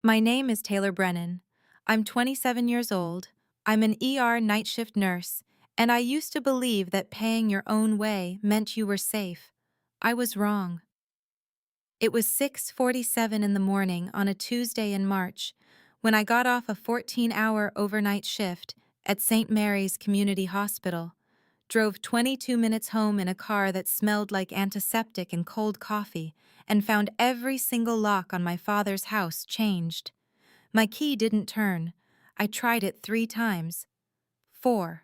My name is Taylor Brennan. I'm 27 years old. I'm an ER night shift nurse, and I used to believe that paying your own way meant you were safe. I was wrong. It was 6:47 in the morning on a Tuesday in March when I got off a 14-hour overnight shift at St. Mary's Community Hospital, drove 22 minutes home in a car that smelled like antiseptic and cold coffee, and found every single lock on my father's house changed. My key didn't turn. I tried it 3 times. 4.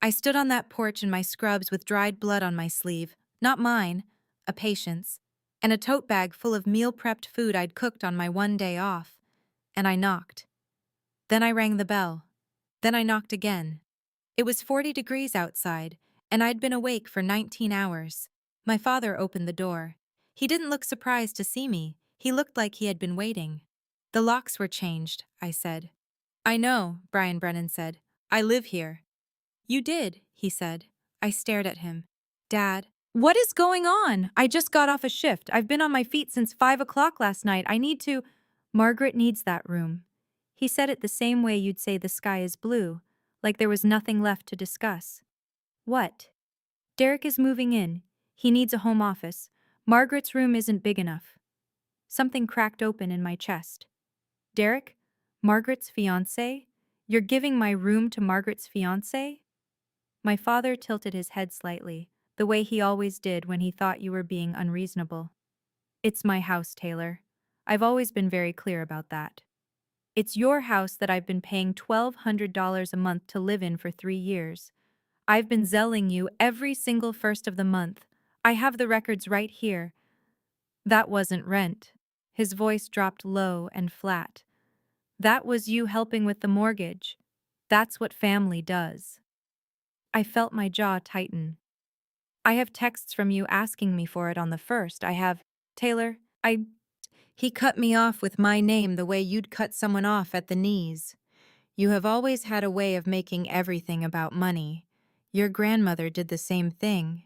I stood on that porch in my scrubs with dried blood on my sleeve, not mine, a patient's, and a tote bag full of meal-prepped food I'd cooked on my one day off. And I knocked. Then I rang the bell. Then I knocked again. It was 40 degrees outside, and I'd been awake for 19 hours. My father opened the door. He didn't look surprised to see me. He looked like he had been waiting. The locks were changed, I said. I know, Brian Brennan said. I live here. You did, he said. I stared at him. Dad, what is going on? I just got off a shift. I've been on my feet since 5 o'clock last night. I need to. Margaret needs that room. He said it the same way you'd say the sky is blue, like there was nothing left to discuss. What? Derek is moving in. He needs a home office. Margaret's room isn't big enough. Something cracked open in my chest. Derek? Margaret's fiancé? You're giving my room to Margaret's fiancé? My father tilted his head slightly, the way he always did when he thought you were being unreasonable. It's my house, Taylor. I've always been very clear about that. It's your house that I've been paying $1,200 a month to live in for 3 years. I've been zelling you every single first of the month. I have the records right here. That wasn't rent. His voice dropped low and flat. That was you helping with the mortgage. That's what family does. I felt my jaw tighten. I have texts from you asking me for it on the first. I have, Taylor, He cut me off with my name the way you'd cut someone off at the knees. You have always had a way of making everything about money. Your grandmother did the same thing.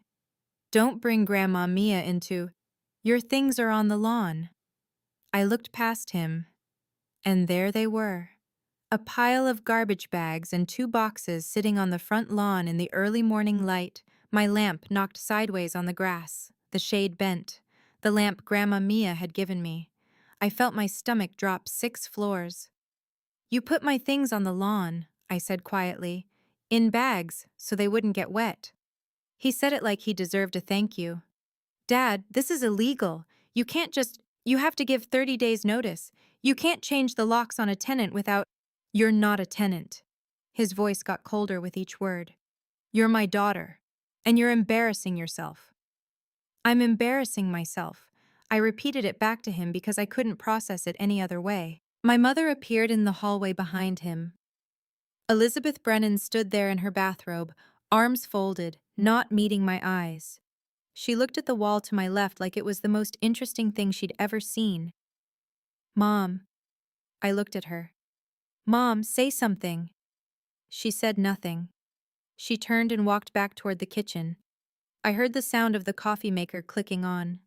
Don't bring Grandma Mia into, your things are on the lawn. I looked past him, and there they were. A pile of garbage bags and 2 boxes sitting on the front lawn in the early morning light, my lamp knocked sideways on the grass, the shade bent, the lamp Grandma Mia had given me. I felt my stomach drop 6 floors. You put my things on the lawn, I said quietly, in bags so they wouldn't get wet. He said it like he deserved a thank you. Dad, this is illegal. You have to give 30 days notice. You can't change the locks on a tenant without. You're not a tenant. His voice got colder with each word. You're my daughter, and you're embarrassing yourself. I'm embarrassing myself. I repeated it back to him because I couldn't process it any other way. My mother appeared in the hallway behind him. Elizabeth Brennan stood there in her bathrobe, arms folded, not meeting my eyes. She looked at the wall to my left like it was the most interesting thing she'd ever seen. Mom. I looked at her. Mom, say something. She said nothing. She turned and walked back toward the kitchen. I heard the sound of the coffee maker clicking on.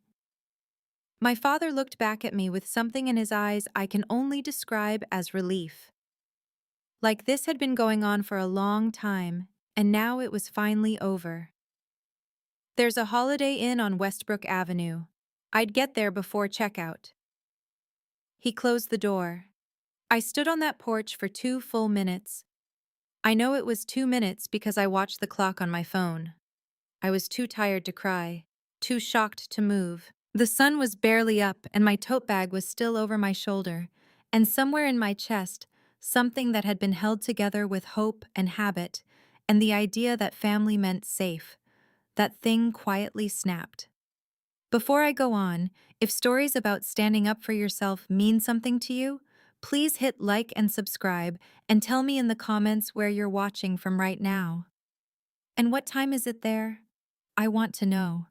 My father looked back at me with something in his eyes I can only describe as relief. Like this had been going on for a long time, and now it was finally over. There's a Holiday Inn on Westbrook Avenue. I'd get there before checkout. He closed the door. I stood on that porch for 2 full minutes. I know it was 2 minutes because I watched the clock on my phone. I was too tired to cry, too shocked to move. The sun was barely up and my tote bag was still over my shoulder, and somewhere in my chest, something that had been held together with hope and habit, and the idea that family meant safe, that thing quietly snapped. Before I go on, if stories about standing up for yourself mean something to you, please hit like and subscribe and tell me in the comments where you're watching from right now. And what time is it there? I want to know.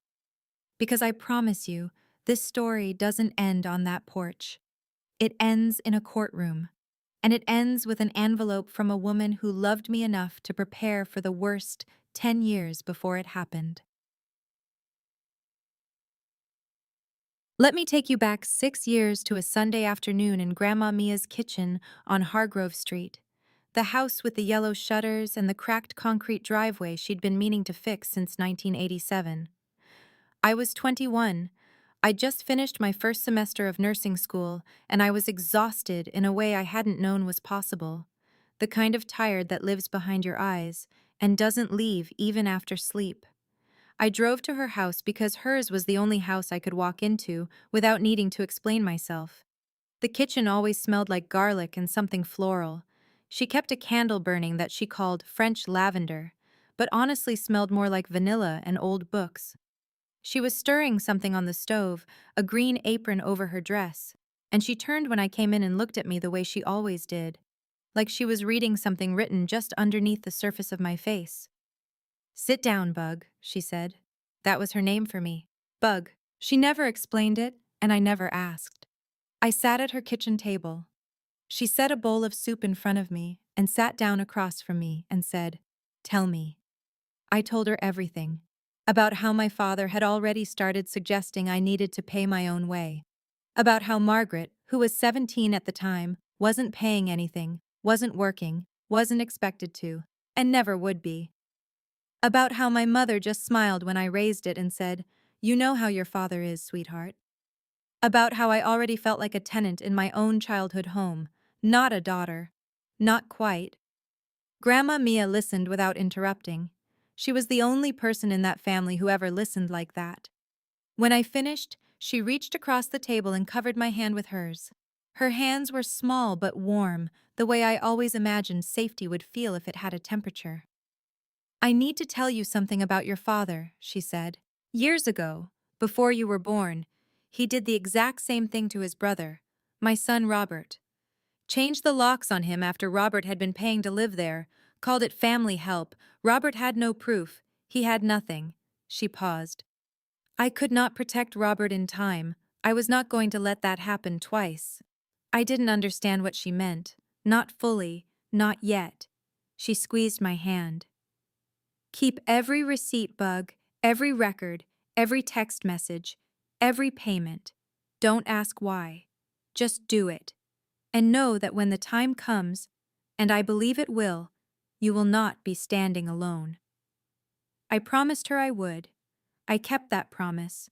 Because I promise you, this story doesn't end on that porch. It ends in a courtroom. And it ends with an envelope from a woman who loved me enough to prepare for the worst 10 years before it happened. Let me take you back 6 years to a Sunday afternoon in Grandma Mia's kitchen on Hargrove Street. The house with the yellow shutters and the cracked concrete driveway she'd been meaning to fix since 1987. I was 21. I'd just finished my first semester of nursing school, and I was exhausted in a way I hadn't known was possible. The kind of tired that lives behind your eyes and doesn't leave even after sleep. I drove to her house because hers was the only house I could walk into without needing to explain myself. The kitchen always smelled like garlic and something floral. She kept a candle burning that she called French lavender, but honestly smelled more like vanilla and old books. She was stirring something on the stove, a green apron over her dress, and she turned when I came in and looked at me the way she always did, like she was reading something written just underneath the surface of my face. "Sit down, Bug," she said. That was her name for me. Bug. She never explained it, and I never asked. I sat at her kitchen table. She set a bowl of soup in front of me and sat down across from me and said, "Tell me." I told her everything. About how my father had already started suggesting I needed to pay my own way. About how Margaret, who was 17 at the time, wasn't paying anything, wasn't working, wasn't expected to, and never would be. About how my mother just smiled when I raised it and said, "You know how your father is, sweetheart." About how I already felt like a tenant in my own childhood home, not a daughter. Not quite. Grandma Mia listened without interrupting. She was the only person in that family who ever listened like that. When I finished, she reached across the table and covered my hand with hers. Her hands were small but warm, the way I always imagined safety would feel if it had a temperature. "I need to tell you something about your father," she said. "Years ago, before you were born, he did the exact same thing to his brother, my son Robert. Changed the locks on him after Robert had been paying to live there, called it family help. Robert had no proof. He had nothing." She paused. "I could not protect Robert in time. I was not going to let that happen twice." I didn't understand what she meant. Not fully, not yet. She squeezed my hand. "Keep every receipt, Bug, every record, every text message, every payment. Don't ask why. Just do it. And know that when the time comes, and I believe it will, you will not be standing alone." I promised her I would. I kept that promise.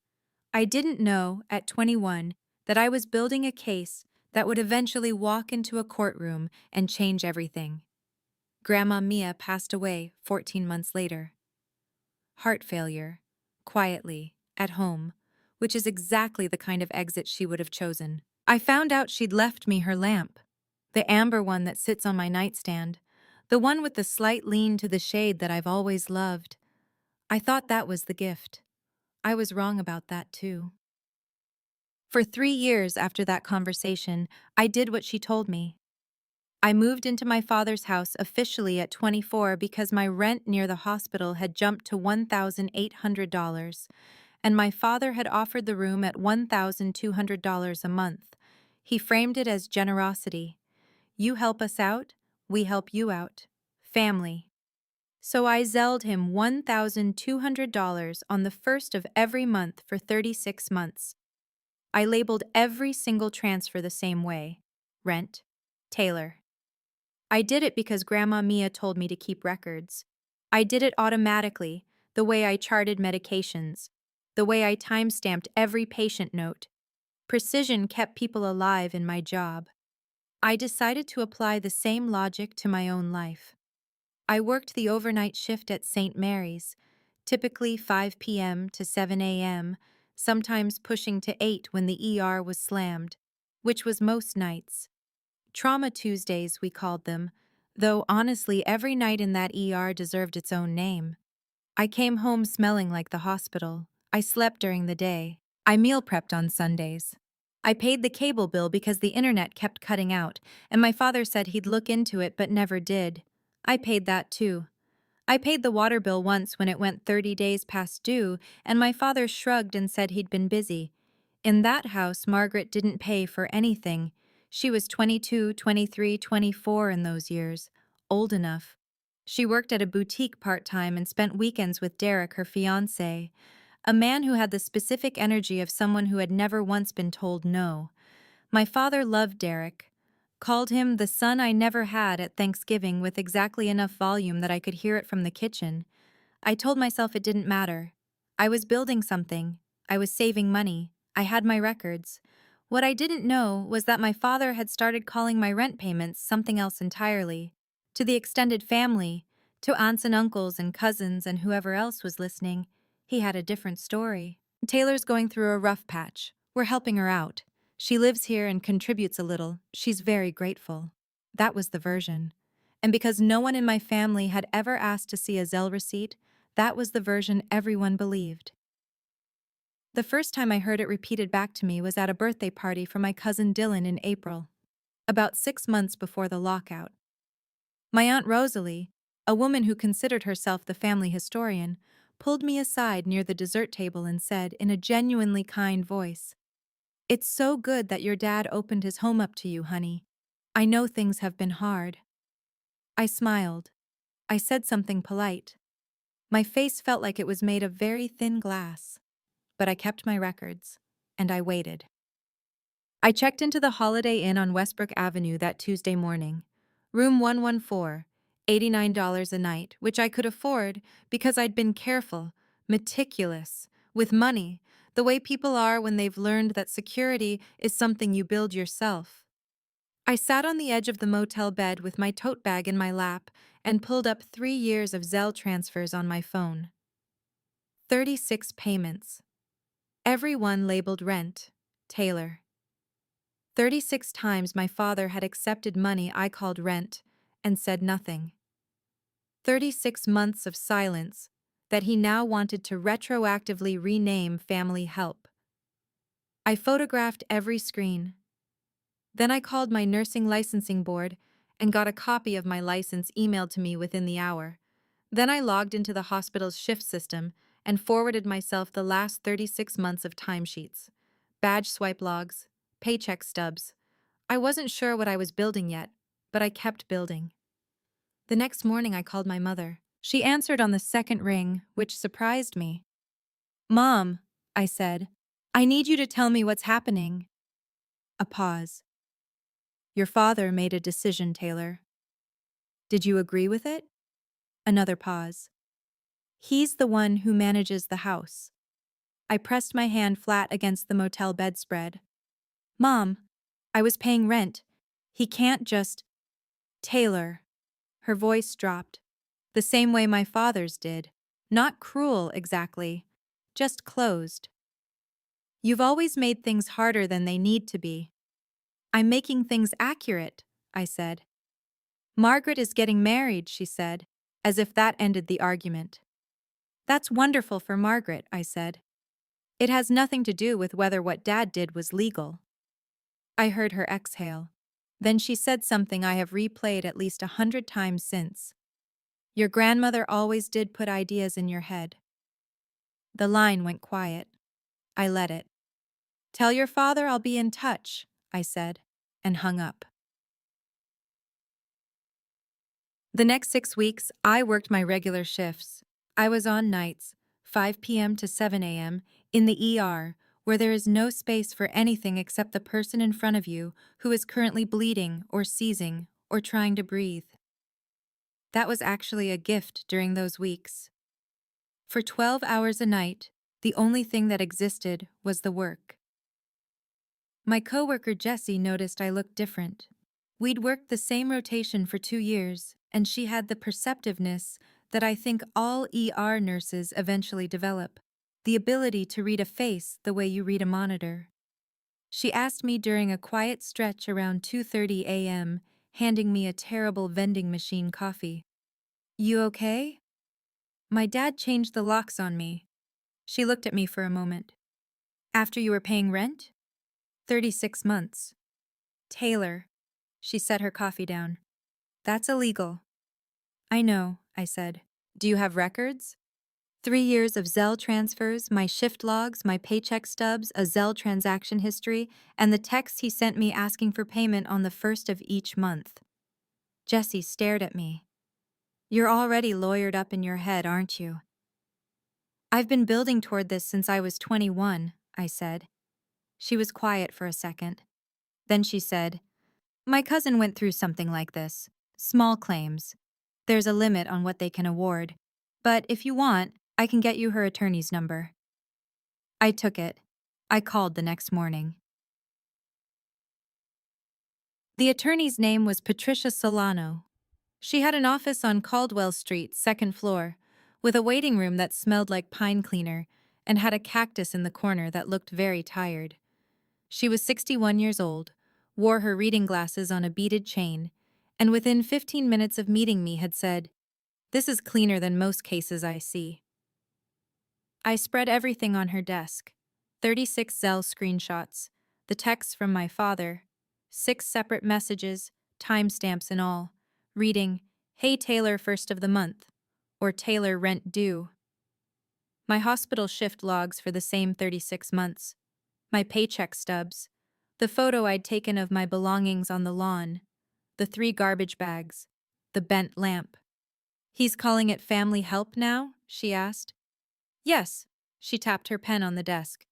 I didn't know, at 21, that I was building a case that would eventually walk into a courtroom and change everything. Grandma Mia passed away 14 months later. Heart failure, quietly, at home, which is exactly the kind of exit she would have chosen. I found out she'd left me her lamp, the amber one that sits on my nightstand, the one with the slight lean to the shade that I've always loved. I thought that was the gift. I was wrong about that too. For 3 years after that conversation, I did what she told me. I moved into my father's house officially at 24 because my rent near the hospital had jumped to $1,800, and my father had offered the room at $1,200 a month. He framed it as generosity. You help us out, we help you out. Family. So I zelled him $1,200 on the first of every month for 36 months. I labeled every single transfer the same way. Rent. Taylor. I did it because Grandma Mia told me to keep records. I did it automatically, the way I charted medications, the way I time-stamped every patient note. Precision kept people alive in my job. I decided to apply the same logic to my own life. I worked the overnight shift at St. Mary's, typically 5 p.m. to 7 a.m., sometimes pushing to 8 when the ER was slammed, which was most nights. Trauma Tuesdays, we called them, though honestly every night in that ER deserved its own name. I came home smelling like the hospital. I slept during the day. I meal prepped on Sundays. I paid the cable bill because the internet kept cutting out, and my father said he'd look into it but never did. I paid that too. I paid the water bill once when it went 30 days past due, and my father shrugged and said he'd been busy. In that house, Margaret didn't pay for anything. She was 22, 23, 24 in those years. Old enough. She worked at a boutique part-time and spent weekends with Derek, her fiancé. a man who had the specific energy of someone who had never once been told no. My father loved Derek, called him the son I never had at Thanksgiving with exactly enough volume that I could hear it from the kitchen. I told myself it didn't matter. I was building something. I was saving money. I had my records. What I didn't know was that my father had started calling my rent payments something else entirely. To the extended family, to aunts and uncles and cousins and whoever else was listening, he had a different story. Taylor's going through a rough patch. We're helping her out. She lives here and contributes a little. She's very grateful. That was the version. And because no one in my family had ever asked to see a Zelle receipt, that was the version everyone believed. The first time I heard it repeated back to me was at a birthday party for my cousin Dylan in April, about 6 months before the lockout. My Aunt Rosalie, a woman who considered herself the family historian, pulled me aside near the dessert table and said in a genuinely kind voice, "It's so good that your dad opened his home up to you, honey. I know things have been hard." I smiled. I said something polite. My face felt like it was made of very thin glass. But I kept my records, and I waited. I checked into the Holiday Inn on Westbrook Avenue that Tuesday morning. Room 114, $89 a night, which I could afford because I'd been careful, meticulous, with money, the way people are when they've learned that security is something you build yourself. I sat on the edge of the motel bed with my tote bag in my lap and pulled up 3 years of Zelle transfers on my phone. 36 payments. Every one labeled rent, Taylor. 36 times my father had accepted money I called rent and said nothing. 36 months of silence that he now wanted to retroactively rename family help. I photographed every screen. Then I called my nursing licensing board and got a copy of my license emailed to me within the hour. Then I logged into the hospital's shift system and forwarded myself the last 36 months of timesheets, badge swipe logs, paycheck stubs. I wasn't sure what I was building yet, but I kept building. The next morning I called my mother. She answered on the second ring, which surprised me. "Mom," I said, "I need you to tell me what's happening." A pause. "Your father made a decision, Taylor. Did you agree with it?" Another pause. "He's the one who manages the house." I pressed my hand flat against the motel bedspread. "Mom, I was paying rent. He can't just—" "Taylor." Her voice dropped. The same way my father's did. Not cruel, exactly. Just closed. "You've always made things harder than they need to be." "I'm making things accurate," I said. "Margaret is getting married," she said, as if that ended the argument. "That's wonderful for Margaret," I said. "It has nothing to do with whether what Dad did was legal." I heard her exhale. Then she said something I have replayed at least 100 times since. "Your grandmother always did put ideas in your head." The line went quiet. I let it. "Tell your father I'll be in touch," I said, and hung up. The next 6 weeks, I worked my regular shifts. I was on nights, 5 p.m. to 7 a.m., in the ER, where there is no space for anything except the person in front of you who is currently bleeding or seizing or trying to breathe. That was actually a gift during those weeks. For 12 hours a night, the only thing that existed was the work. My coworker Jessie noticed I looked different. We'd worked the same rotation for 2 years, and she had the perceptiveness that I think all ER nurses eventually develop, the ability to read a face the way you read a monitor. She asked me during a quiet stretch around 2:30 a.m., handing me a terrible vending machine coffee. "You okay?" "My dad changed the locks on me." She looked at me for a moment. "After you were paying rent?" 36 months. "Taylor." She set her coffee down. "That's illegal." "I know," I said. "Do you have records?" 3 years of Zelle transfers, my shift logs, my paycheck stubs, a Zelle transaction history, and the texts he sent me asking for payment on the first of each month. Jessie stared at me. "You're already lawyered up in your head, aren't you?" I've been building toward this since I was 21, I said. She was quiet for a second. Then she said, My cousin went through something like this. Small claims. There's a limit on what they can award. But if you want, I can get you her attorney's number. I took it. I called the next morning. The attorney's name was Patricia Solano. She had an office on Caldwell Street, second floor, with a waiting room that smelled like pine cleaner and had a cactus in the corner that looked very tired. She was 61 years old, wore her reading glasses on a beaded chain, and within 15 minutes of meeting me had said, "This is cleaner than most cases I see." I spread everything on her desk. 36 Zelle screenshots, the texts from my father, 6 separate messages, timestamps and all, reading, "Hey Taylor, first of the month," or "Taylor, rent due." My hospital shift logs for the same 36 months, my paycheck stubs, the photo I'd taken of my belongings on the lawn, the 3 garbage bags, the bent lamp. "He's calling it family help now?" she asked. "Yes," she tapped her pen on the desk.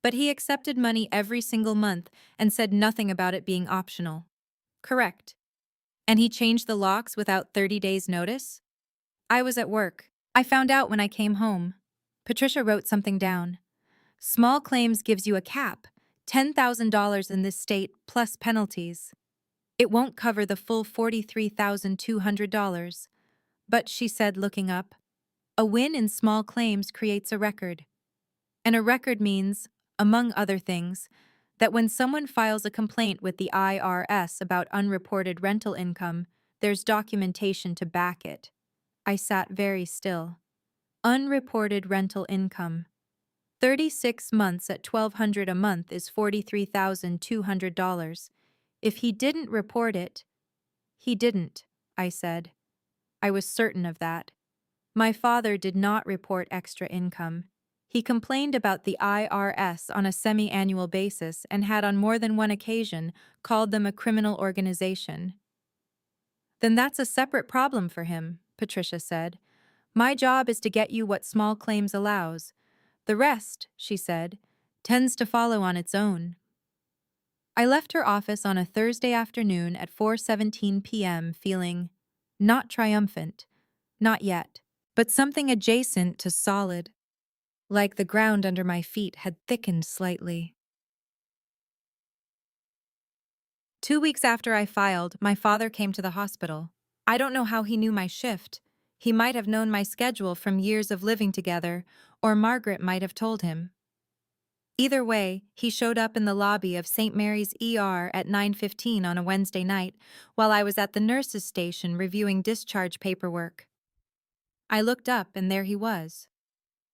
"But he accepted money every single month and said nothing about it being optional." "Correct. And he changed the locks without 30 days' notice?" "I was at work. I found out when I came home." Patricia wrote something down. "Small claims gives you a cap, $10,000 in this state plus penalties. It won't cover the full $43,200. But," she said, looking up, "a win in small claims creates a record. And a record means, among other things, that when someone files a complaint with the IRS about unreported rental income, there's documentation to back it." I sat very still. Unreported rental income. 36 months at $1,200 a month is $43,200. If he didn't report it, he didn't, I said. I was certain of that. My father did not report extra income. He complained about the IRS on a semi-annual basis and had on more than one occasion called them a criminal organization. "Then that's a separate problem for him," Patricia said. "My job is to get you what small claims allows. The rest," she said, "tends to follow on its own." I left her office on a Thursday afternoon at 4:17 p.m. feeling not triumphant, not yet, but something adjacent to solid, like the ground under my feet had thickened slightly. 2 weeks after I filed, my father came to the hospital. I don't know how he knew my shift. He might have known my schedule from years of living together, or Margaret might have told him. Either way, he showed up in the lobby of St. Mary's ER at 9:15 on a Wednesday night while I was at the nurse's station reviewing discharge paperwork. I looked up and there he was.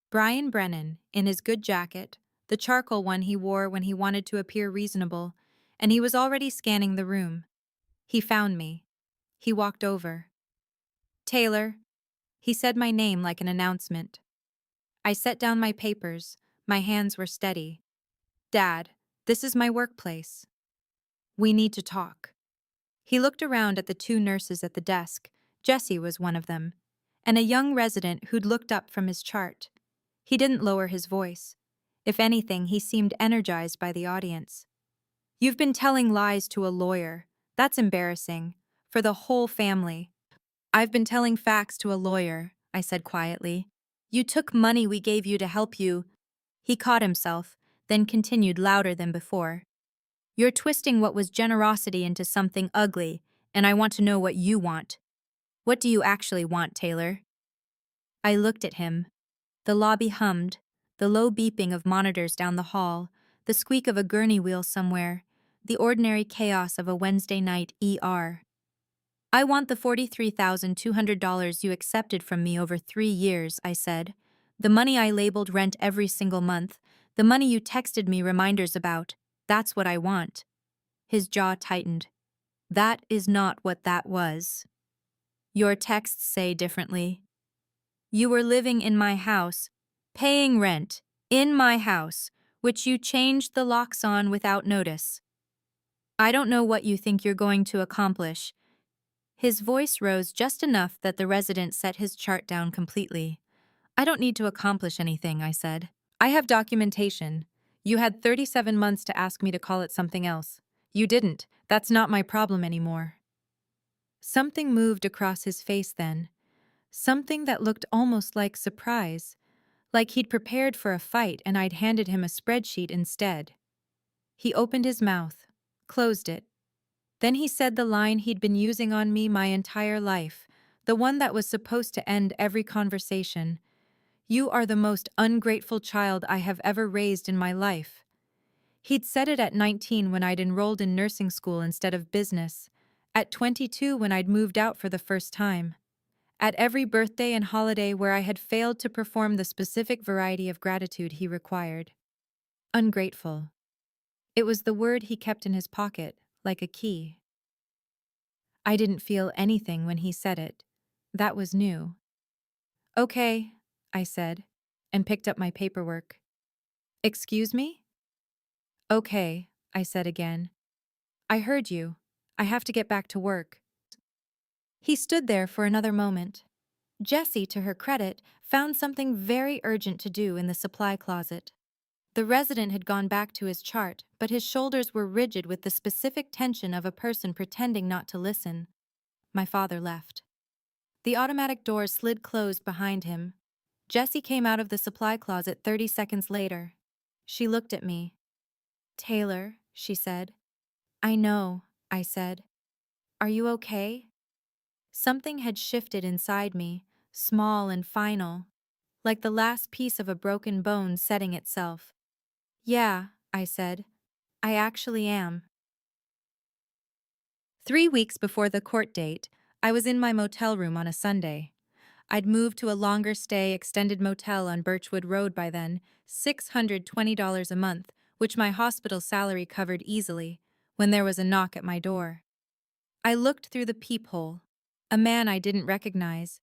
Brian Brennan, in his good jacket, the charcoal one he wore when he wanted to appear reasonable, and he was already scanning the room. He found me. He walked over. "Taylor." He said my name like an announcement. I set down my papers. My hands were steady. "Dad, this is my workplace. We need to talk." He looked around at the 2 nurses at the desk. Jessie was one of them, and a young resident who'd looked up from his chart. He didn't lower his voice. If anything, he seemed energized by the audience. "You've been telling lies to a lawyer. That's embarrassing. For the whole family." "I've been telling facts to a lawyer," I said quietly. "You took money we gave you to help you." He caught himself, then continued louder than before. "You're twisting what was generosity into something ugly, and I want to know what you want. What do you actually want, Taylor?" I looked at him. The lobby hummed, the low beeping of monitors down the hall, the squeak of a gurney wheel somewhere, the ordinary chaos of a Wednesday night ER. "I want the $43,200 you accepted from me over 3 years, I said. "The money I labeled rent every single month, the money you texted me reminders about. That's what I want." His jaw tightened. "That is not what that was. Your texts say differently. You were living in my house, paying rent, in my house, which you changed the locks on without notice. I don't know what you think you're going to accomplish." His voice rose just enough that the resident set his chart down completely. I don't need to accomplish anything, I said. I have documentation. You had 37 months to ask me to call it something else. You didn't. That's not my problem anymore. Something moved across his face then. Something that looked almost like surprise, like he'd prepared for a fight and I'd handed him a spreadsheet instead. He opened his mouth, closed it. Then he said the line he'd been using on me my entire life, the one that was supposed to end every conversation. You are the most ungrateful child I have ever raised in my life. He'd said it at 19 when I'd enrolled in nursing school instead of business, at 22 when I'd moved out for the first time, at every birthday and holiday where I had failed to perform the specific variety of gratitude he required. Ungrateful. It was the word he kept in his pocket, like a key. I didn't feel anything when he said it. That was new. Okay, I said, and picked up my paperwork. Excuse me? Okay, I said again. I heard you. I have to get back to work. He stood there for another moment. Jessie, to her credit, found something very urgent to do in the supply closet. The resident had gone back to his chart, but his shoulders were rigid with the specific tension of a person pretending not to listen. My father left. The automatic door slid closed behind him. Jessie came out of the supply closet 30 seconds later. She looked at me. Taylor, she said. I know, I said. Are you okay? Something had shifted inside me, small and final, like the last piece of a broken bone setting itself. Yeah, I said. I actually am. 3 weeks before the court date, I was in my motel room on a Sunday. I'd moved to a longer stay extended motel on Birchwood Road by then, $620 a month, which my hospital salary covered easily, when there was a knock at my door. I looked through the peephole. A man I didn't recognize,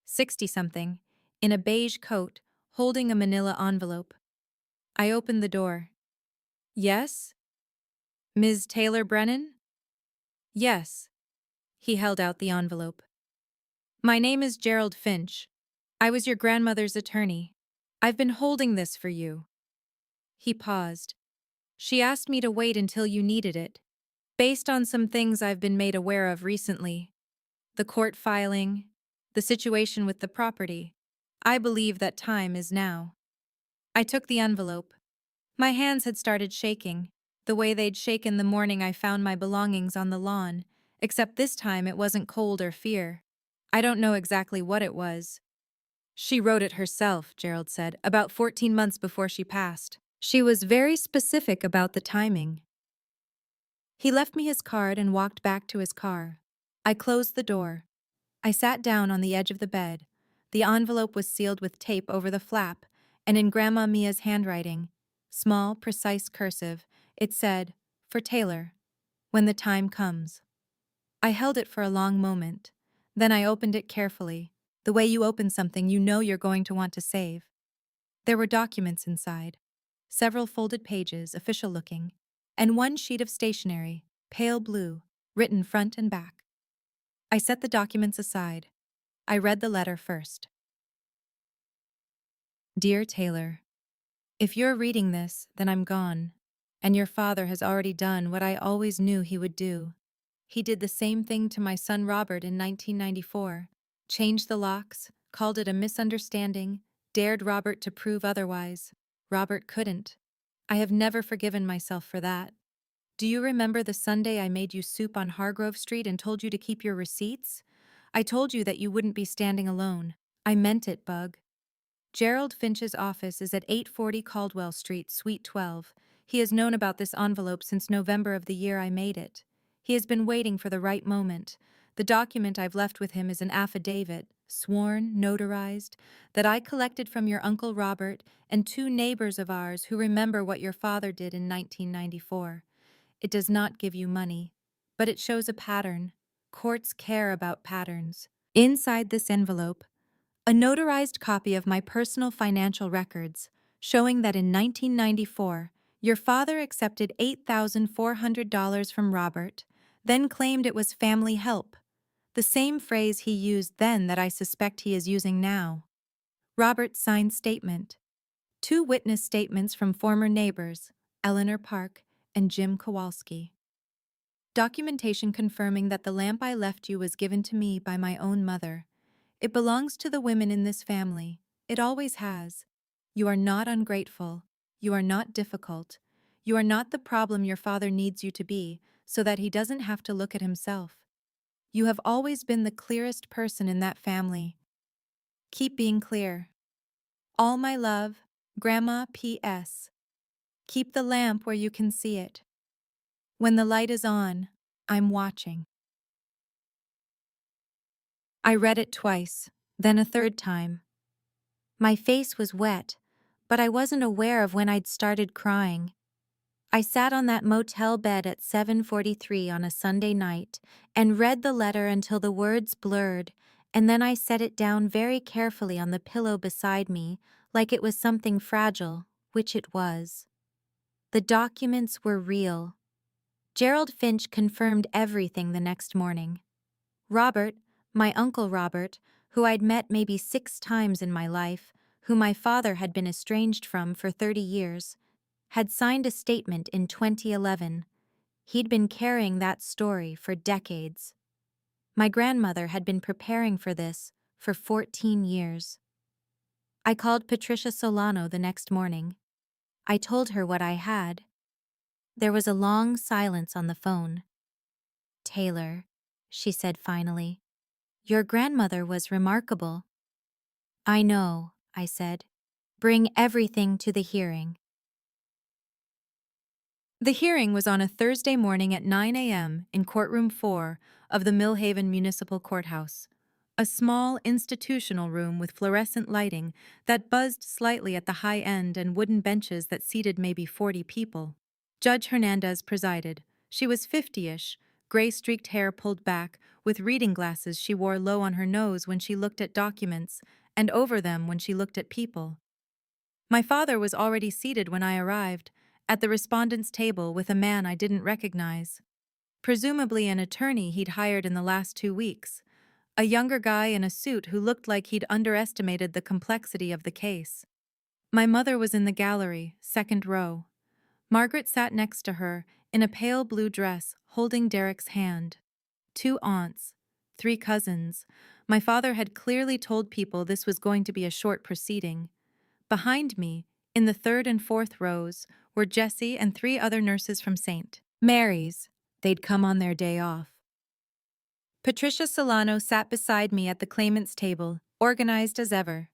60-something, in a beige coat, holding a manila envelope. I opened the door. Yes? Ms. Taylor Brennan? Yes. He held out the envelope. My name is Gerald Finch. I was your grandmother's attorney. I've been holding this for you. He paused. She asked me to wait until you needed it, based on some things I've been made aware of recently. The court filing, the situation with the property. I believe that time is now. I took the envelope. My hands had started shaking, the way they'd shaken the morning I found my belongings on the lawn, except this time it wasn't cold or fear. I don't know exactly what it was. She wrote it herself, Gerald said, about 14 months before she passed. She was very specific about the timing. He left me his card and walked back to his car. I closed the door. I sat down on the edge of the bed. The envelope was sealed with tape over the flap, and in Grandma Mia's handwriting, small, precise cursive, it said, "For Taylor, when the time comes." I held it for a long moment. Then I opened it carefully, the way you open something you know you're going to want to save. There were documents inside, several folded pages, official-looking, and one sheet of stationery, pale blue, written front and back. I set the documents aside. I read the letter first. Dear Taylor, if you're reading this, then I'm gone, and your father has already done what I always knew he would do. He did the same thing to my son Robert in 1994, changed the locks, called it a misunderstanding, dared Robert to prove otherwise. Robert couldn't. I have never forgiven myself for that. Do you remember the Sunday I made you soup on Hargrove Street and told you to keep your receipts? I told you that you wouldn't be standing alone. I meant it, Bug. Gerald Finch's office is at 840 Caldwell Street, Suite 12. He has known about this envelope since November of the year I made it. He has been waiting for the right moment. The document I've left with him is an affidavit, sworn, notarized, that I collected from your Uncle Robert and two neighbors of ours who remember what your father did in 1994. It does not give you money, but it shows a pattern. Courts care about patterns. Inside this envelope, a notarized copy of my personal financial records, showing that in 1994, your father accepted $8,400 from Robert, then claimed it was family help, the same phrase he used then that I suspect he is using now. Robert signed statement. Two witness statements from former neighbors, Eleanor Park and Jim Kowalski. Documentation confirming that the lamp I left you was given to me by my own mother. It belongs to the women in this family. It always has. You are not ungrateful. You are not difficult. You are not the problem your father needs you to be, so that he doesn't have to look at himself. You have always been the clearest person in that family. Keep being clear. All my love, Grandma P.S. Keep the lamp where you can see it. When the light is on, I'm watching. I read it twice, then a third time. My face was wet, but I wasn't aware of when I'd started crying. I sat on that motel bed at 7:43 on a Sunday night and read the letter until the words blurred, and then I set it down very carefully on the pillow beside me, like it was something fragile, which it was. The documents were real. Gerald Finch confirmed everything the next morning. Robert, my Uncle Robert, who I'd met maybe 6 times in my life, who my father had been estranged from for 30 years, had signed a statement in 2011. He'd been carrying that story for decades. My grandmother had been preparing for this for 14 years. I called Patricia Solano the next morning. I told her what I had. There was a long silence on the phone. "Taylor," she said finally, "your grandmother was remarkable." "I know," I said. "Bring everything to the hearing." The hearing was on a Thursday morning at 9 a.m. in Courtroom 4 of the Millhaven Municipal Courthouse, a small institutional room with fluorescent lighting that buzzed slightly at the high end and wooden benches that seated maybe 40 people. Judge Hernandez presided. She was 50-ish, gray-streaked hair pulled back, with reading glasses she wore low on her nose when she looked at documents, and over them when she looked at people. My father was already seated when I arrived, at the respondent's table with a man I didn't recognize. Presumably an attorney he'd hired in the last 2 weeks. A younger guy in a suit who looked like he'd underestimated the complexity of the case. My mother was in the gallery, second row. Margaret sat next to her, in a pale blue dress, holding Derek's hand. 2 aunts, 3 cousins. My father had clearly told people this was going to be a short proceeding. Behind me, in the 3rd and 4th rows, were Jessie and 3 other nurses from St. Mary's. They'd come on their day off. Patricia Solano sat beside me at the claimant's table, organized as ever.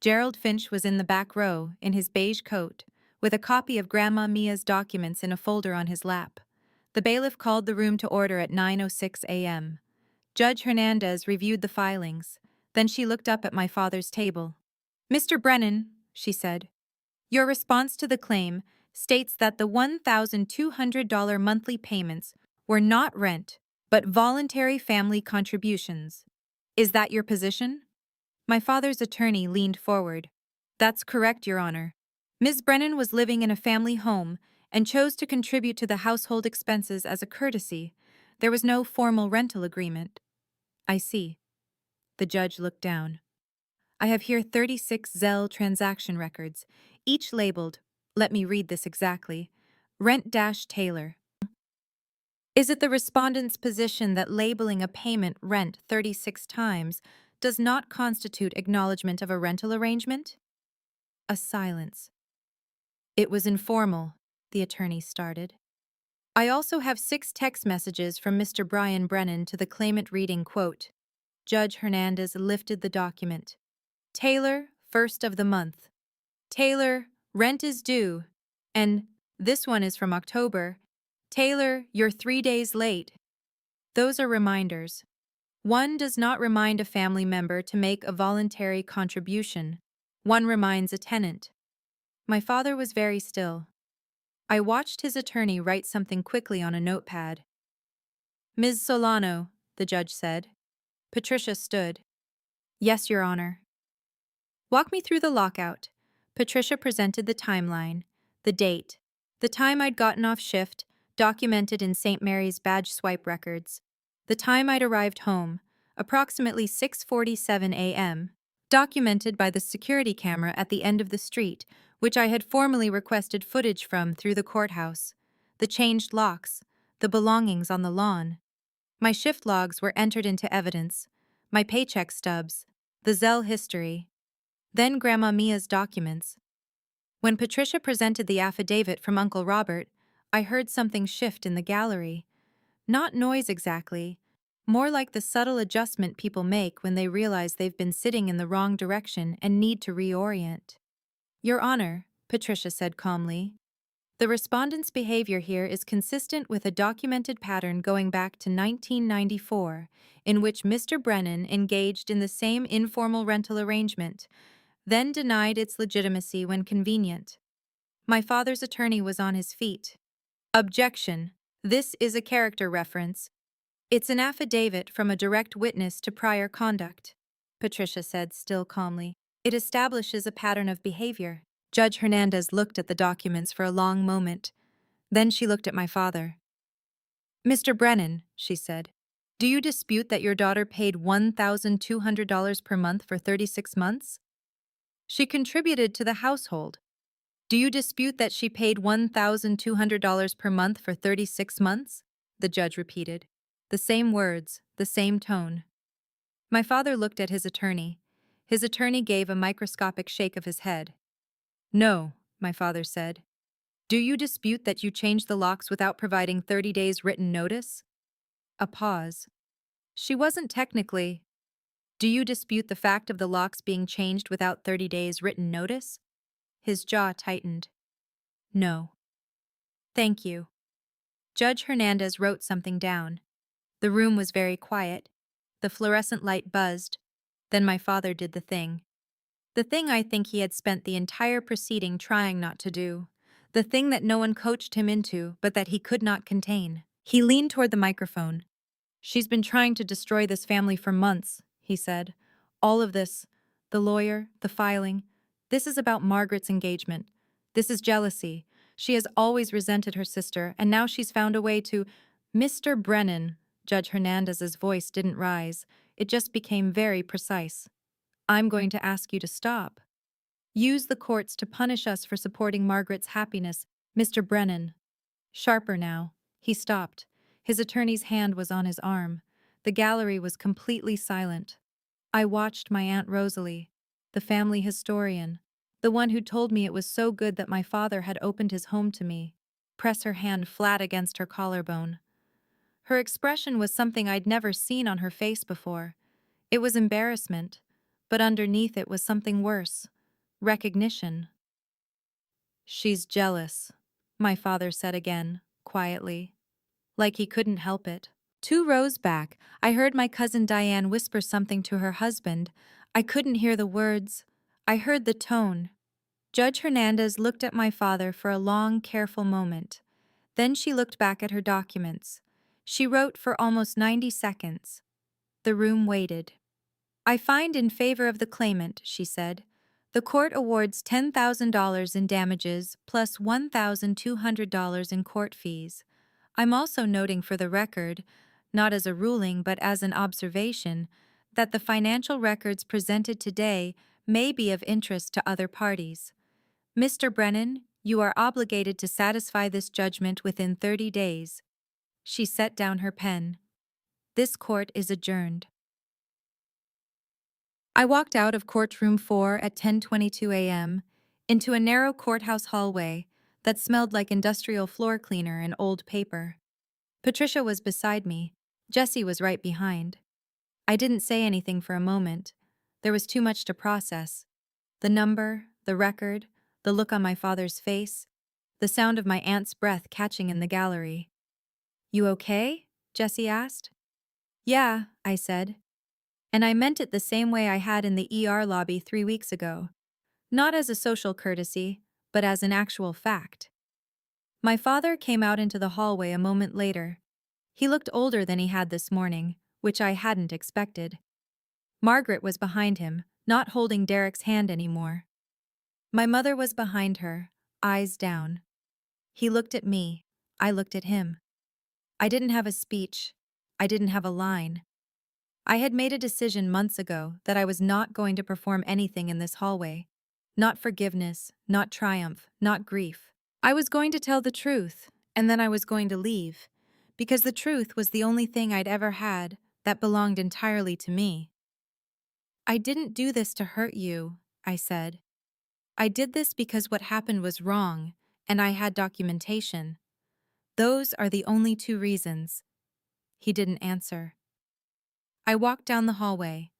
Gerald Finch was in the back row, in his beige coat, with a copy of Grandma Mia's documents in a folder on his lap. The bailiff called the room to order at 9:06 a.m. Judge Hernandez reviewed the filings. Then she looked up at my father's table. "Mr. Brennan," she said, "your response to the claim states that the $1,200 monthly payments were not rent, but voluntary family contributions. Is that your position?" My father's attorney leaned forward. "That's correct, Your Honor. Ms. Brennan was living in a family home and chose to contribute to the household expenses as a courtesy. There was no formal rental agreement." "I see." The judge looked down. "I have here 36 Zelle transaction records, each labeled, let me read this exactly, Rent-Taylor. Is it the respondent's position that labeling a payment rent 36 times does not constitute acknowledgement of a rental arrangement?" A silence. "It was informal," the attorney started. "I also have 6 text messages from Mr. Brian Brennan to the claimant reading, quote, Judge Hernandez lifted the document. Taylor, 1st of the month. Taylor, rent is due. And this one is from October. Taylor, you're 3 days late. Those are reminders. One does not remind a family member to make a voluntary contribution. One reminds a tenant." My father was very still. I watched his attorney write something quickly on a notepad. "Ms. Solano," the judge said. Patricia stood. "Yes, Your Honor." "Walk me through the lockout." Patricia presented the timeline, the date, the time I'd gotten off shift, documented in St. Mary's badge swipe records, the time I'd arrived home, approximately 6:47 a.m., documented by the security camera at the end of the street, which I had formally requested footage from through the courthouse, the changed locks, the belongings on the lawn. My shift logs were entered into evidence, my paycheck stubs, the Zelle history, then Grandma Mia's documents. When Patricia presented the affidavit from Uncle Robert, I heard something shift in the gallery. Not noise exactly, more like the subtle adjustment people make when they realize they've been sitting in the wrong direction and need to reorient. Your Honor, Patricia said calmly, the respondent's behavior here is consistent with a documented pattern going back to 1994, in which Mr. Brennan engaged in the same informal rental arrangement, then denied its legitimacy when convenient. My father's attorney was on his feet. Objection. This is a character reference. It's an affidavit from a direct witness to prior conduct, Patricia said, still calmly. It establishes a pattern of behavior. Judge Hernandez looked at the documents for a long moment. Then she looked at my father. Mr. Brennan, she said, do you dispute that your daughter paid $1,200 per month for 36 months? She contributed to the household. Do you dispute that she paid $1,200 per month for 36 months? The judge repeated. The same words, the same tone. My father looked at his attorney. His attorney gave a microscopic shake of his head. No, my father said. Do you dispute that you changed the locks without providing 30 days written notice? A pause. She wasn't technically. Do you dispute the fact of the locks being changed without 30 days written notice? His jaw tightened. No. Thank you. Judge Hernandez wrote something down. The room was very quiet. The fluorescent light buzzed. Then my father did the thing. The thing I think he had spent the entire proceeding trying not to do. The thing that no one coached him into, but that he could not contain. He leaned toward the microphone. She's been trying to destroy this family for months, he said. All of this, the lawyer, the filing, this is about Margaret's engagement. This is jealousy. She has always resented her sister, and now she's found a way to… Mr. Brennan, Judge Hernandez's voice didn't rise. It just became very precise. I'm going to ask you to stop. Use the courts to punish us for supporting Margaret's happiness, Mr. Brennan. Sharper now. He stopped. His attorney's hand was on his arm. The gallery was completely silent. I watched my Aunt Rosalie, the family historian, the one who told me it was so good that my father had opened his home to me, press her hand flat against her collarbone. Her expression was something I'd never seen on her face before. It was embarrassment, but underneath it was something worse. Recognition. She's jealous, my father said again, quietly, like he couldn't help it. 2 rows back, I heard my cousin Diane whisper something to her husband. I couldn't hear the words. I heard the tone. Judge Hernandez looked at my father for a long, careful moment. Then she looked back at her documents. She wrote for almost 90 seconds. The room waited. I find in favor of the claimant, she said. The court awards $10,000 in damages plus $1,200 in court fees. I'm also noting for the record, not as a ruling but as an observation, that the financial records presented today may be of interest to other parties. Mr. Brennan, you are obligated to satisfy this judgment within 30 days. She set down her pen. This court is adjourned. I walked out of courtroom 4 at 10:22 a.m. into a narrow courthouse hallway that smelled like industrial floor cleaner and old paper. Patricia was beside me. Jessie was right behind. I didn't say anything for a moment. There was too much to process. The number, the record, the look on my father's face, the sound of my aunt's breath catching in the gallery. You okay? Jessie asked. Yeah, I said. And I meant it the same way I had in the ER lobby 3 weeks ago. Not as a social courtesy, but as an actual fact. My father came out into the hallway a moment later. He looked older than he had this morning, which I hadn't expected. Margaret was behind him, not holding Derek's hand anymore. My mother was behind her, eyes down. He looked at me. I looked at him. I didn't have a speech. I didn't have a line. I had made a decision months ago that I was not going to perform anything in this hallway. Not forgiveness, not triumph, not grief. I was going to tell the truth, and then I was going to leave, because the truth was the only thing I'd ever had that belonged entirely to me. I didn't do this to hurt you, I said. I did this because what happened was wrong, and I had documentation. Those are the only two reasons. He didn't answer. I walked down the hallway.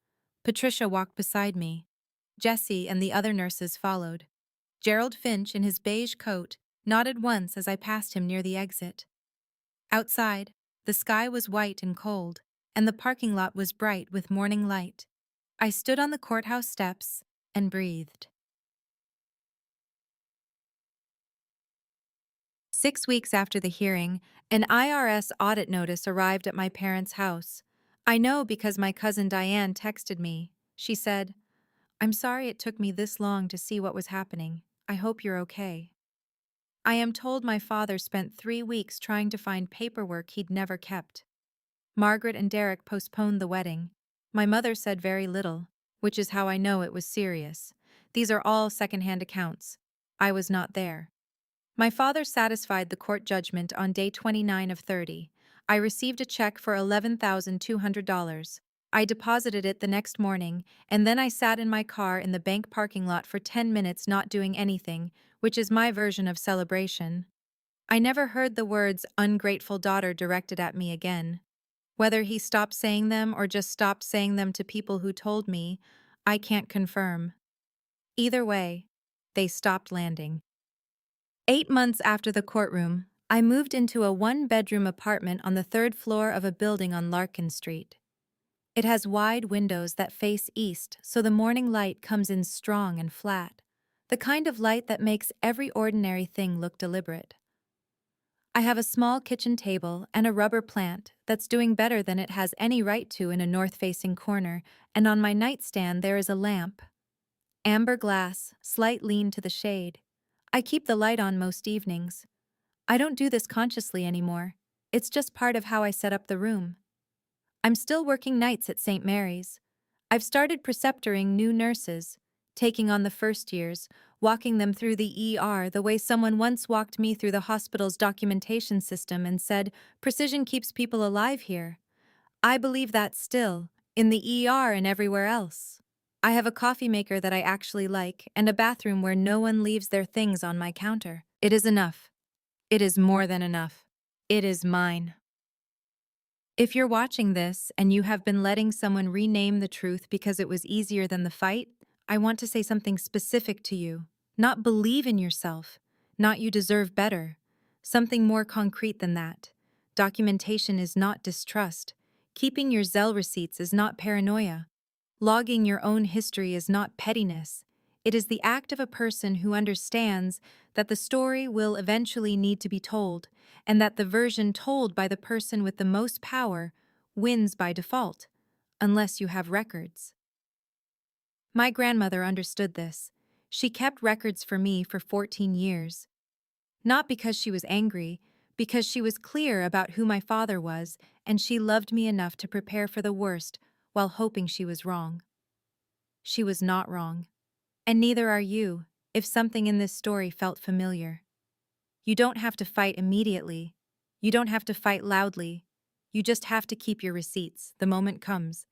Patricia walked beside me. Jessie and the other nurses followed. Gerald Finch, in his beige coat, nodded once as I passed him near the exit. Outside, the sky was white and cold, and the parking lot was bright with morning light. I stood on the courthouse steps and breathed. 6 weeks after the hearing, an IRS audit notice arrived at my parents' house. I know because my cousin Diane texted me. She said, "I'm sorry it took me this long to see what was happening. I hope you're okay." I am told my father spent 3 weeks trying to find paperwork he'd never kept. Margaret and Derek postponed the wedding. My mother said very little, which is how I know it was serious. These are all secondhand accounts. I was not there. My father satisfied the court judgment on day 29 of 30. I received a check for $11,200. I deposited it the next morning, and then I sat in my car in the bank parking lot for 10 minutes not doing anything, which is my version of celebration. I never heard the words ungrateful daughter directed at me again. Whether he stopped saying them or just stopped saying them to people who told me, I can't confirm. Either way, they stopped landing. 8 months after the courtroom, I moved into a one-bedroom apartment on the third floor of a building on Larkin Street. It has wide windows that face east, so the morning light comes in strong and flat, the kind of light that makes every ordinary thing look deliberate. I have a small kitchen table and a rubber plant that's doing better than it has any right to in a north-facing corner, and on my nightstand there is a lamp. Amber glass, slight lean to the shade. I keep the light on most evenings. I don't do this consciously anymore. It's just part of how I set up the room. I'm still working nights at St. Mary's. I've started preceptoring new nurses, taking on the first years, walking them through the ER the way someone once walked me through the hospital's documentation system and said, "Precision keeps people alive here." I believe that still, in the ER and everywhere else. I have a coffee maker that I actually like and a bathroom where no one leaves their things on my counter. It is enough. It is more than enough. It is mine. If you're watching this and you have been letting someone rename the truth because it was easier than the fight, I want to say something specific to you. Not believe in yourself. Not you deserve better. Something more concrete than that. Documentation is not distrust. Keeping your Zelle receipts is not paranoia. Logging your own history is not pettiness. It is the act of a person who understands that the story will eventually need to be told, and that the version told by the person with the most power wins by default, unless you have records. My grandmother understood this. She kept records for me for 14 years. Not because she was angry, because she was clear about who my father was, and she loved me enough to prepare for the worst while hoping she was wrong. She was not wrong. And neither are you, if something in this story felt familiar. You don't have to fight immediately. You don't have to fight loudly. You just have to keep your receipts. The moment comes.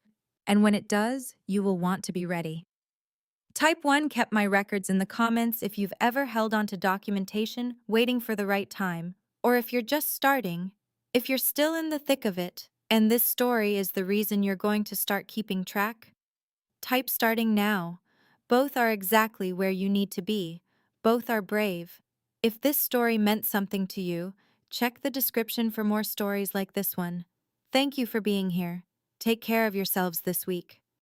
And when it does, you will want to be ready. Type 1 kept my records in the comments if you've ever held onto documentation waiting for the right time, or if you're just starting, if you're still in the thick of it, and this story is the reason you're going to start keeping track. Type starting now. Both are exactly where you need to be. Both are brave. If this story meant something to you, check the description for more stories like this one. Thank you for being here. Take care of yourselves this week.